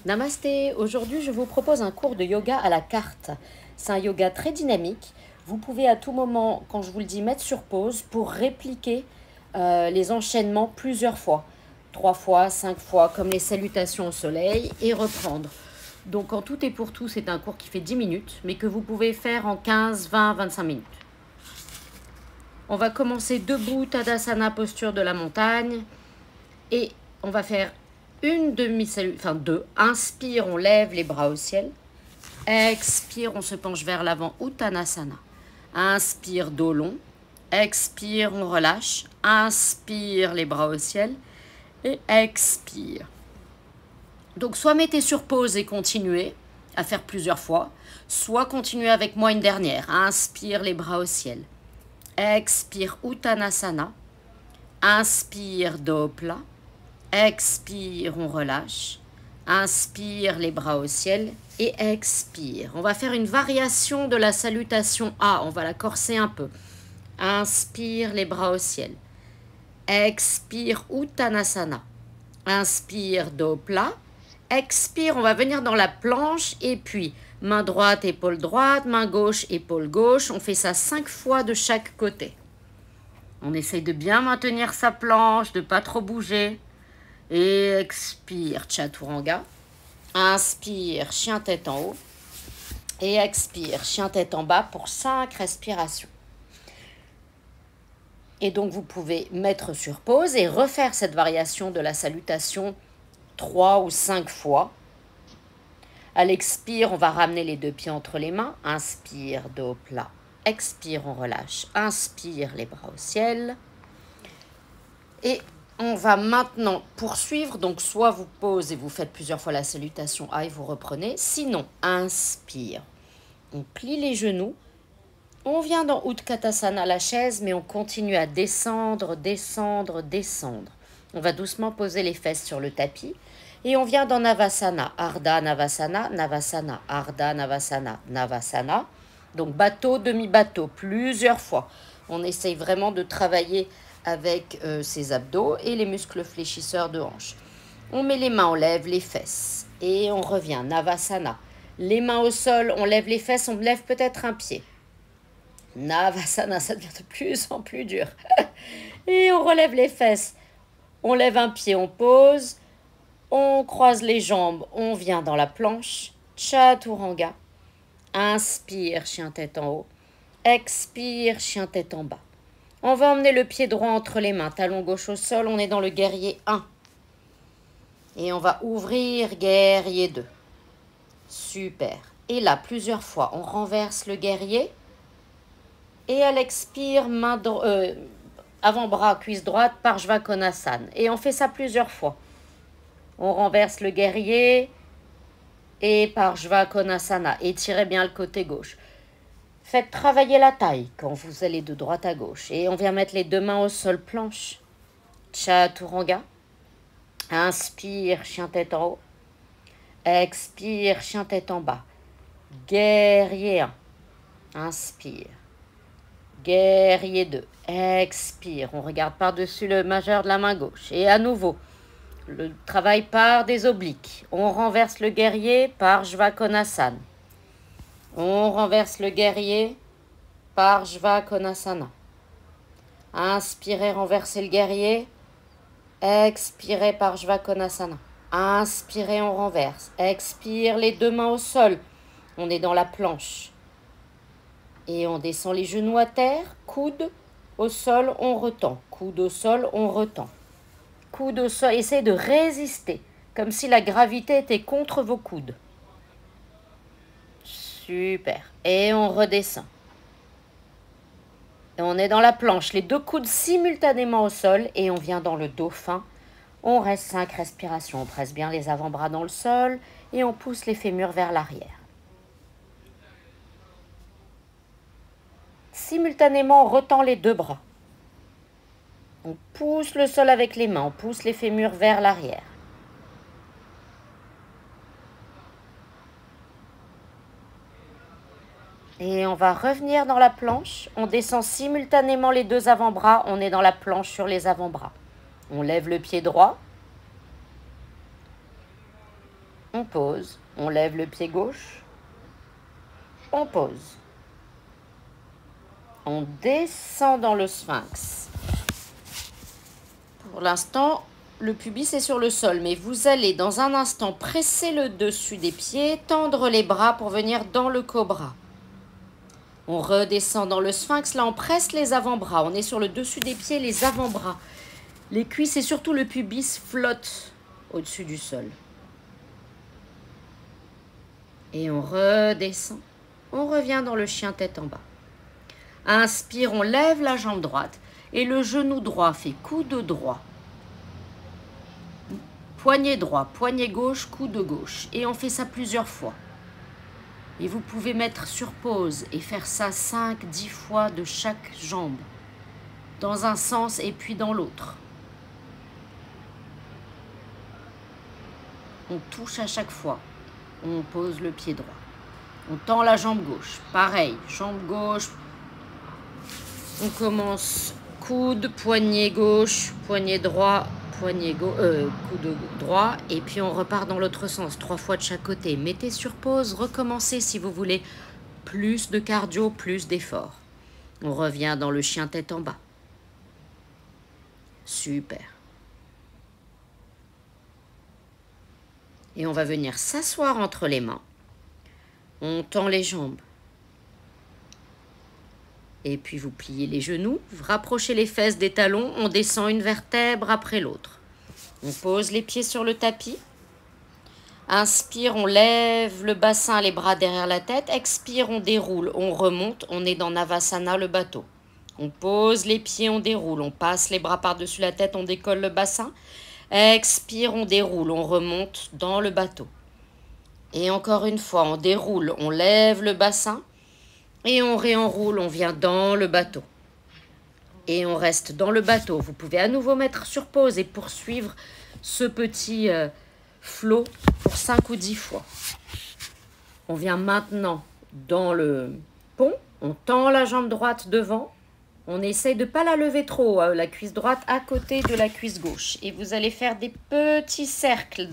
Namasté, aujourd'hui je vous propose un cours de yoga à la carte. C'est un yoga très dynamique. Vous pouvez à tout moment, quand je vous le dis, mettre sur pause pour répliquer les enchaînements plusieurs fois. 3 fois, 5 fois, comme les salutations au soleil, et reprendre. Donc en tout et pour tout, c'est un cours qui fait 10 minutes, mais que vous pouvez faire en 15, 20, 25 minutes. On va commencer debout, Tadasana, posture de la montagne, et on va faire une demi-salute, enfin deux. Inspire, on lève les bras au ciel. Expire, on se penche vers l'avant, Uttanasana. Inspire, dos long. Expire, on relâche. Inspire, les bras au ciel. Et expire. Donc, soit mettez sur pause et continuez à faire plusieurs fois, soit continuez avec moi une dernière. Inspire, les bras au ciel. Expire, Uttanasana. Inspire, dos plat. Expire, on relâche. Inspire, les bras au ciel. Et expire. On va faire une variation de la salutation A. On va la corser un peu. Inspire, les bras au ciel. Expire, Uttanasana. Inspire, dos plat. Expire, on va venir dans la planche. Et puis, main droite, épaule droite. Main gauche, épaule gauche. On fait ça 5 fois de chaque côté. On essaye de bien maintenir sa planche, de ne pas trop bouger. Et expire, Chaturanga. Inspire, chien tête en haut. Et expire, chien tête en bas pour 5 respirations. Et donc, vous pouvez mettre sur pause et refaire cette variation de la salutation 3 ou 5 fois. À l'expire, on va ramener les 2 pieds entre les mains. Inspire, dos plat. Expire, on relâche. Inspire, les bras au ciel. Et on va maintenant poursuivre. Donc, soit vous posez, vous faites plusieurs fois la salutation A et vous reprenez. Sinon, inspire. On plie les genoux. On vient dans Utkatasana, la chaise, mais on continue à descendre, descendre, descendre. On va doucement poser les fesses sur le tapis. Et on vient dans Navasana, Ardha Navasana, Navasana, Ardha Navasana, Navasana. Donc bateau, demi-bateau, plusieurs fois. On essaye vraiment de travailler avec ses abdos et les muscles fléchisseurs de hanche. On met les mains, on lève les fesses. Et on revient, Navasana. Les mains au sol, on lève les fesses, on lève peut-être un pied. Navasana, ça devient de plus en plus dur. Et on relève les fesses. On lève un pied, on pose. On croise les jambes, on vient dans la planche. Chaturanga. Inspire, chien tête en haut. Expire, chien tête en bas. On va emmener le pied droit entre les mains, talon gauche au sol. On est dans le guerrier 1. Et on va ouvrir guerrier 2. Super. Et là, plusieurs fois, on renverse le guerrier. Et à l'expire, avant-bras, cuisse droite, Parshvakonasana. Et on fait ça plusieurs fois. On renverse le guerrier et Parshvakonasana. Étirez bien le côté gauche. Faites travailler la taille quand vous allez de droite à gauche. Et on vient mettre les 2 mains au sol planche. Chaturanga. Inspire, chien tête en haut. Expire, chien tête en bas. Guerrier 1. Inspire. Guerrier 2. Expire. On regarde par-dessus le majeur de la main gauche. Et à nouveau, le travail part des obliques. On renverse le guerrier, Parshvakonasana. On renverse le guerrier, Parshvakonasana. Inspirez, renversez le guerrier. Expirez, Parshvakonasana. Inspirez, on renverse. Expire, les 2 mains au sol. On est dans la planche. Et on descend les genoux à terre. Coude au sol, on retend. Coude au sol, on retend. Coude au sol. Essayez de résister. Comme si la gravité était contre vos coudes. Super. Et on redescend. Et on est dans la planche. Les 2 coudes simultanément au sol. Et on vient dans le dauphin. On reste 5 respirations. On presse bien les avant-bras dans le sol. Et on pousse les fémurs vers l'arrière. Simultanément, on retend les 2 bras. On pousse le sol avec les mains. On pousse les fémurs vers l'arrière. Et on va revenir dans la planche. On descend simultanément les 2 avant-bras. On est dans la planche sur les avant-bras. On lève le pied droit. On pose, on lève le pied gauche, on pose. On descend dans le sphinx. Pour l'instant, le pubis est sur le sol, mais vous allez dans un instant presser le dessus des pieds, tendre les bras pour venir dans le cobra. On redescend dans le sphinx, là on presse les avant-bras, on est sur le dessus des pieds, les avant-bras. Les cuisses et surtout le pubis flottent au-dessus du sol. Et on redescend, on revient dans le chien tête en bas. Inspire, on lève la jambe droite et le genou droit fait coude droit. Poignet droit, poignet gauche, coude gauche. Et on fait ça plusieurs fois. Et vous pouvez mettre sur pause et faire ça 5-10 fois de chaque jambe. Dans un sens et puis dans l'autre. On touche à chaque fois. On pose le pied droit. On tend la jambe gauche. Pareil, jambe gauche. On commence coude, poignet gauche, poignet droit, coude droit. Et puis on repart dans l'autre sens, 3 fois de chaque côté. Mettez sur pause, recommencez si vous voulez. Plus de cardio, plus d'effort. On revient dans le chien tête en bas. Super. Et on va venir s'asseoir entre les mains. On tend les jambes. Et puis vous pliez les genoux, vous rapprochez les fesses des talons, on descend une vertèbre après l'autre. On pose les pieds sur le tapis. Inspire, on lève le bassin, les bras derrière la tête. Expire, on déroule, on remonte, on est dans Navasana, le bateau. On pose les pieds, on déroule, on passe les bras par-dessus la tête, on décolle le bassin. Expire, on déroule, on remonte dans le bateau. Et encore une fois, on déroule, on lève le bassin. Et on réenroule, on vient dans le bateau. Et on reste dans le bateau. Vous pouvez à nouveau mettre sur pause et poursuivre ce petit flot pour 5 ou 10 fois. On vient maintenant dans le pont. On tend la jambe droite devant. On essaye de ne pas la lever trop, la cuisse droite à côté de la cuisse gauche. Et vous allez faire des petits cercles.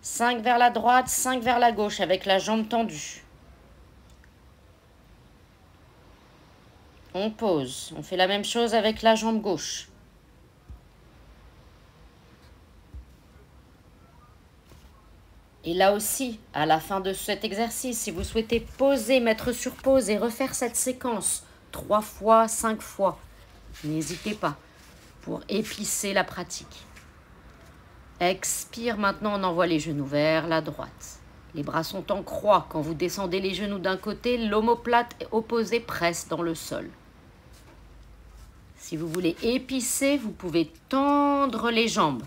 5 vers la droite, 5 vers la gauche avec la jambe tendue. On pose. On fait la même chose avec la jambe gauche. Et là aussi, à la fin de cet exercice, si vous souhaitez poser, mettre sur pause et refaire cette séquence 3 fois, 5 fois, n'hésitez pas pour épicer la pratique. Expire, maintenant on envoie les genoux vers la droite. Les bras sont en croix. Quand vous descendez les genoux d'un côté, l'omoplate opposée presse dans le sol. Si vous voulez épicer, vous pouvez tendre les jambes.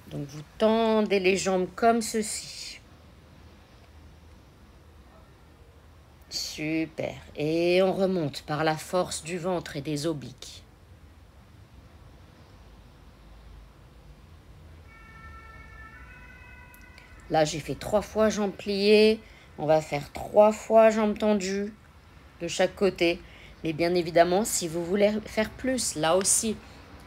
Donc vous tendez les jambes comme ceci. Super. Et on remonte par la force du ventre et des obliques. Là, j'ai fait 3 fois jambes pliées. On va faire 3 fois jambes tendues de chaque côté. Mais bien évidemment, si vous voulez faire plus, là aussi,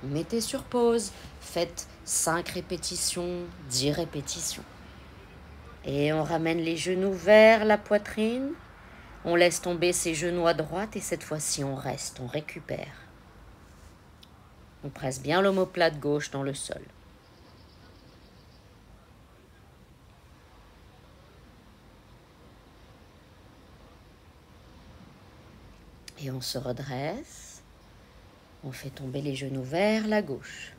mettez sur pause. Faites 5 répétitions, 10 répétitions. Et on ramène les genoux vers la poitrine. On laisse tomber ses genoux à droite et cette fois-ci, on reste, on récupère. On presse bien l'omoplate gauche dans le sol. Et on se redresse. On fait tomber les genoux vers la gauche.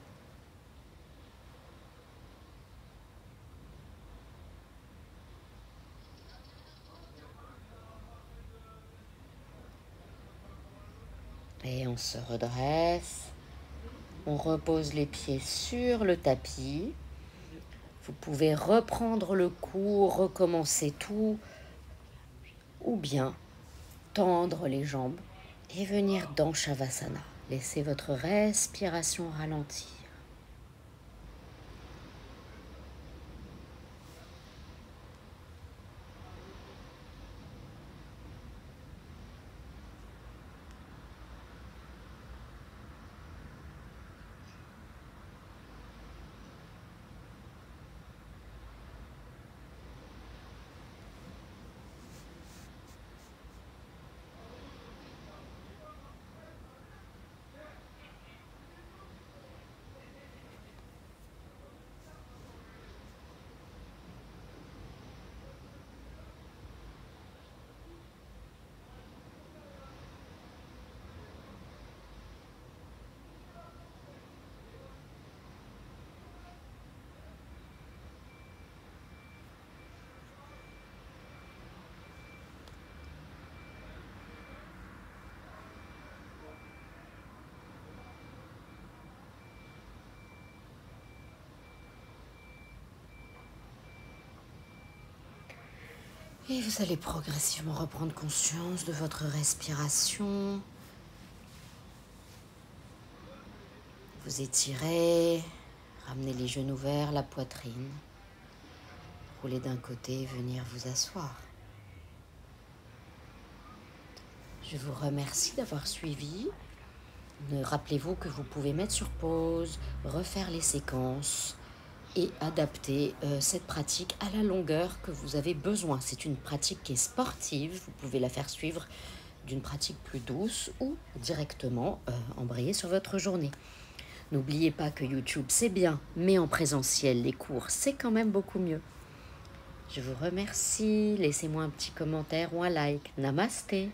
Et on se redresse. On repose les pieds sur le tapis. Vous pouvez reprendre le coup, recommencer tout. Ou bien tendre les jambes et venir dans Shavasana. Laissez votre respiration ralentir. Et vous allez progressivement reprendre conscience de votre respiration. Vous étirez, ramenez les genoux vers la poitrine. Roulez d'un côté et venir vous asseoir. Je vous remercie d'avoir suivi. Rappelez-vous que vous pouvez mettre sur pause, refaire les séquences et adapter cette pratique à la longueur que vous avez besoin. C'est une pratique qui est sportive, vous pouvez la faire suivre d'une pratique plus douce ou directement embrayer sur votre journée. N'oubliez pas que YouTube c'est bien, mais en présentiel, les cours c'est quand même beaucoup mieux. Je vous remercie, laissez-moi un petit commentaire ou un like. Namasté.